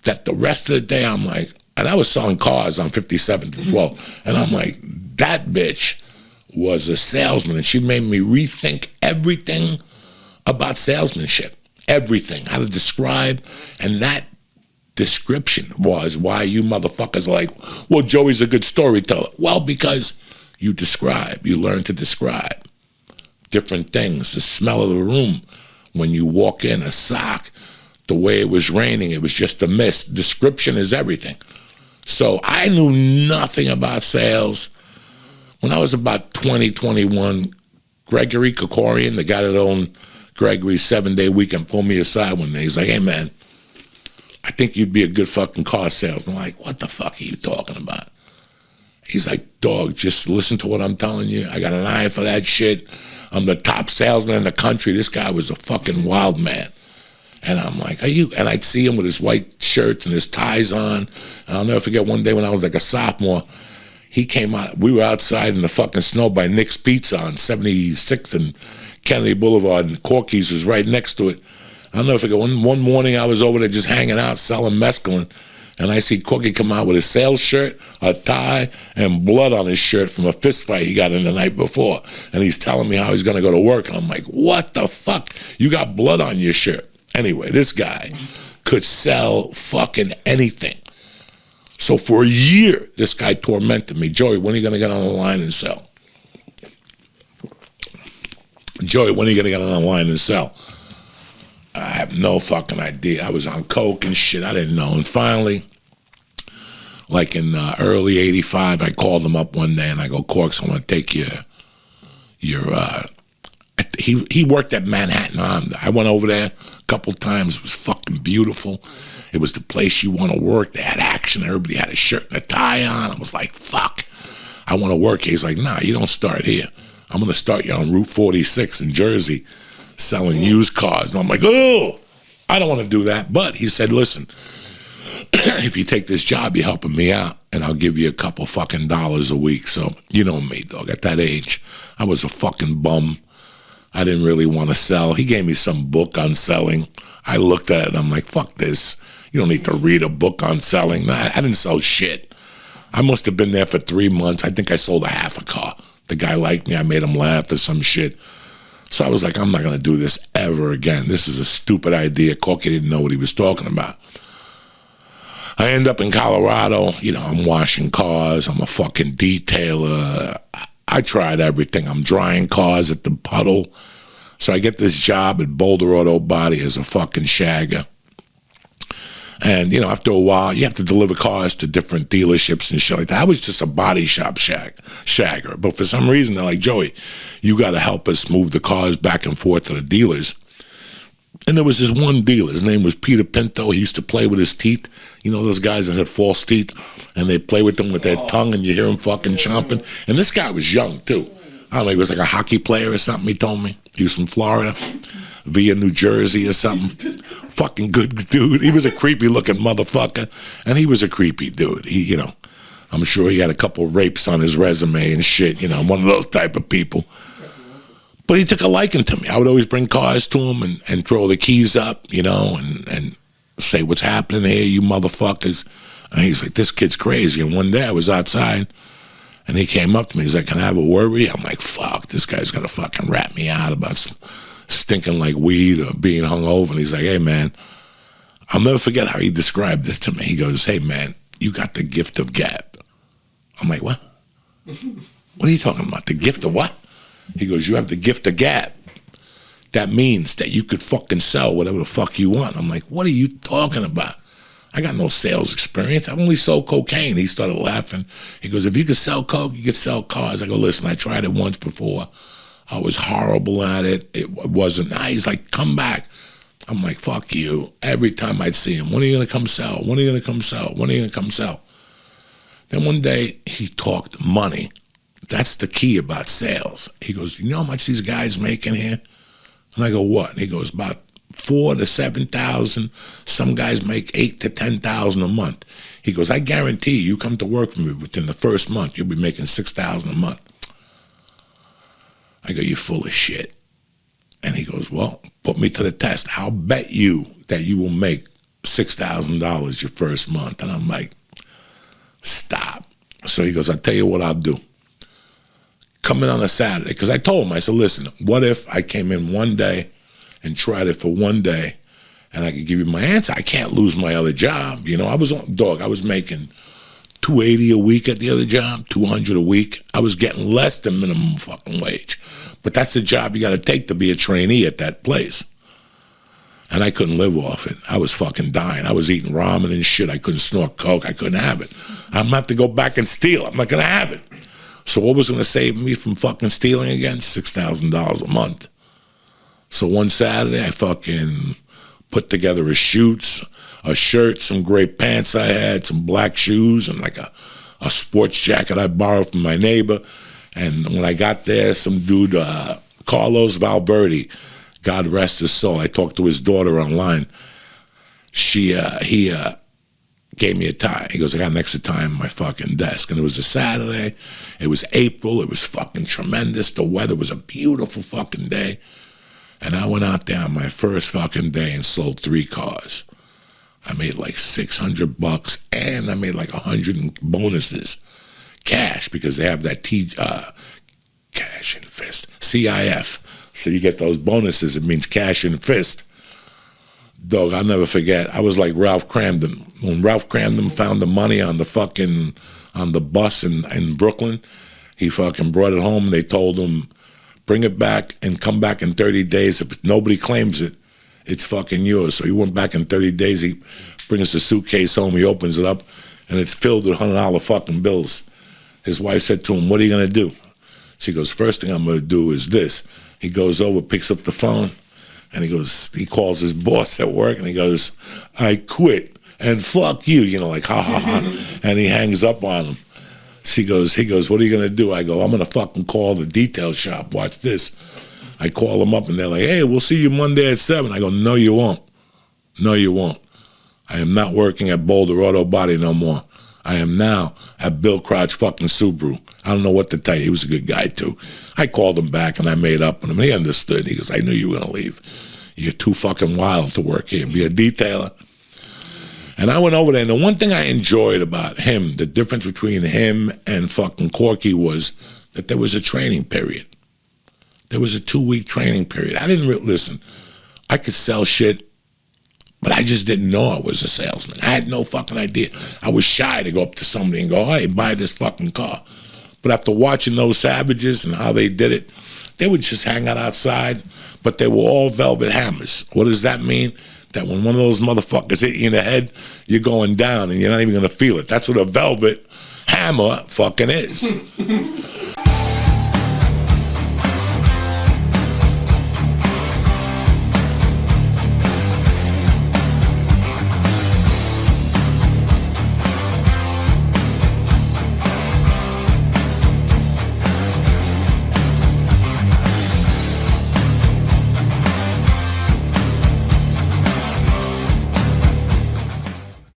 that the rest of the day I'm like, and I was selling cars on 57th as well, and I'm like, that bitch was a salesman, and she made me rethink everything about salesmanship, everything, how to describe, and that description was why you motherfuckers are like, well, Joey's a good storyteller. Well, because you learn to describe different things, the smell of the room when you walk in, a sock, the way it was raining, it was just a mist. Description is everything. So I knew nothing about sales. When I was about 20, 21, Gregory Kokorian, the guy that owned Gregory's 7-day weekend, pulled me aside one day. He's like, hey, man, I think you'd be a good fucking car salesman. I'm like, what the fuck are you talking about? He's like, dog, just listen to what I'm telling you. I got an eye for that shit. I'm the top salesman in the country. This guy was a fucking wild man. And I'm like, are you? And I'd see him with his white shirts and his ties on. And I'll never forget one day when I was like a sophomore, he came out. We were outside in the fucking snow by Nick's Pizza on 76th and Kennedy Boulevard, and Corky's was right next to it. I'll never forget, one morning I was over there just hanging out, selling mescaline, and I see Corky come out with his sales shirt, a tie, and blood on his shirt from a fist fight he got in the night before. And he's telling me how he's going to go to work. And I'm like, what the fuck? You got blood on your shirt. Anyway, this guy could sell fucking anything. So for a year, this guy tormented me. Joey, when are you going to get on the line and sell? Joey, when are you going to get on the line and sell? I have no fucking idea. I was on coke and shit. I didn't know. And finally, like in early 85, I called him up one day and I go, Corks, I want to take your he worked at Manhattan Honda. I went over there a couple times. It was fucking beautiful. It was the place you want to work. They had action. Everybody had a shirt and a tie on. I was like, fuck, I want to work here. He's like, nah, you don't start here. I'm going to start you on Route 46 in Jersey selling used cars. And I'm like, oh, I don't want to do that. But he said, listen, if you take this job, you're helping me out, and I'll give you a couple fucking dollars a week. So you know me, dog. At that age, I was a fucking bum. I didn't really want to sell. He gave me some book on selling. I looked at it and I'm like, fuck this. You don't need to read a book on selling. I didn't sell shit. I must have been there for 3 months. I think I sold a half a car. The guy liked me. I made him laugh or some shit. So I was like, I'm not going to do this ever again. This is a stupid idea. Corky didn't know what he was talking about. I end up in Colorado. You know, I'm washing cars. I'm a fucking detailer. I tried everything. I'm drying cars at the puddle. So I get this job at Boulder Auto Body as a fucking shagger. And, you know, after a while, you have to deliver cars to different dealerships and shit like that. I was just a body shop shagger. But for some reason, they're like, Joey, you got to help us move the cars back and forth to the dealers. And there was this one dealer. His name was Peter Pinto. He used to play with his teeth. You know those guys that had false teeth? And they play with them with their tongue, and you hear him fucking chomping. And this guy was young, too. I don't know, he was like a hockey player or something, he told me. He was from Florida, via New Jersey or something. Fucking good dude. He was a creepy-looking motherfucker, and he was a creepy dude. He, you know, I'm sure he had a couple rapes on his resume and shit, you know, one of those type of people. But he took a liking to me. I would always bring cars to him and throw the keys up, you know, and say, what's happening here, you motherfuckers? And he's like, this kid's crazy. And one day I was outside, and he came up to me. He's like, can I have a word with you? I'm like, fuck, this guy's going to fucking rat me out about stinking like weed or being hungover. And he's like, hey, man, I'll never forget how he described this to me. He goes, hey, man, you got the gift of gab. I'm like, what? What are you talking about? The gift of what? He goes, you have the gift of gab. That means that you could fucking sell whatever the fuck you want. I'm like, what are you talking about? I got no sales experience. I've only sold cocaine. He started laughing. He goes, if you could sell coke, you could sell cars. I go, listen, I tried it once before. I was horrible at it. It wasn't. He's like, come back. I'm like, fuck you. Every time I'd see him, when are you going to come sell? When are you going to come sell? When are you going to come sell? Then one day he talked money. That's the key about sales. He goes, you know how much these guys making here? And I go, what? And he goes, about 4,000 to 7,000. Some guys make 8,000 to 10,000 a month. He goes, I guarantee you come to work for me within the first month, you'll be making 6,000 a month. I go, you're full of shit. And he goes, well, put me to the test. I'll bet you that you will make $6,000 your first month. And I'm like, stop. So he goes, I'll tell you what I'll do. Come in on a Saturday. Because I told him, I said, listen, what if I came in one day and tried it for one day and I could give you my answer? I can't lose my other job. You know, I was making $280 a week at the other job, $200 a week. I was getting less than minimum fucking wage. But that's the job you got to take to be a trainee at that place. And I couldn't live off it. I was fucking dying. I was eating ramen and shit. I couldn't snort coke. I couldn't have it. I'm going to have to go back and steal. I'm not going to have it. So what was going to save me from fucking stealing again? $6,000 a month. So one Saturday, I fucking put together a shirt, some gray pants I had, some black shoes, and like a sports jacket I borrowed from my neighbor. And when I got there, some dude, Carlos Valverde, God rest his soul, I talked to his daughter online. He gave me a tie. He goes, I got an extra tie on my fucking desk. And it was a Saturday. It was April. It was fucking tremendous. The weather was a beautiful fucking day. And I went out there on my first fucking day and sold 3 cars. I made like $600 and I made like 100 in bonuses. Cash, because they have that cash in fist, CIF. So you get those bonuses. It means cash in fist. Dog, I'll never forget. I was like Ralph Cramden. When Ralph Cramden found the money on the bus in Brooklyn, he fucking brought it home. They told him, bring it back and come back in 30 days. If nobody claims it, it's fucking yours. So he went back in 30 days. He brings the suitcase home. He opens it up, and it's filled with $100 fucking bills. His wife said to him, what are you going to do? She goes, first thing I'm going to do is this. He goes over, picks up the phone, and he calls his boss at work, and he goes, I quit, and fuck you, you know, like, ha, ha, ha. And he hangs up on him. He goes, what are you going to do? I go, I'm going to fucking call the detail shop. Watch this. I call them up, and they're like, hey, we'll see you Monday at 7. I go, no, you won't. No, you won't. I am not working at Boulder Auto Body no more. I am now at Bill Crouch fucking Subaru. I don't know what to tell you. He was a good guy, too. I called him back, and I made up with him. He understood. He goes, I knew you were going to leave. You're too fucking wild to work here. Be a detailer. And I went over there, and the one thing I enjoyed about him, the difference between him and fucking Corky, was that there was a training period. There was a 2-week training period. I didn't listen. I could sell shit, but I just didn't know I was a salesman. I had no fucking idea. I was shy to go up to somebody and go, hey, buy this fucking car. But after watching those savages and how they did it, they would just hang out outside, but they were all velvet hammers. What does that mean? That when one of those motherfuckers hit you in the head, you're going down and you're not even going to feel it. That's what a velvet hammer fucking is.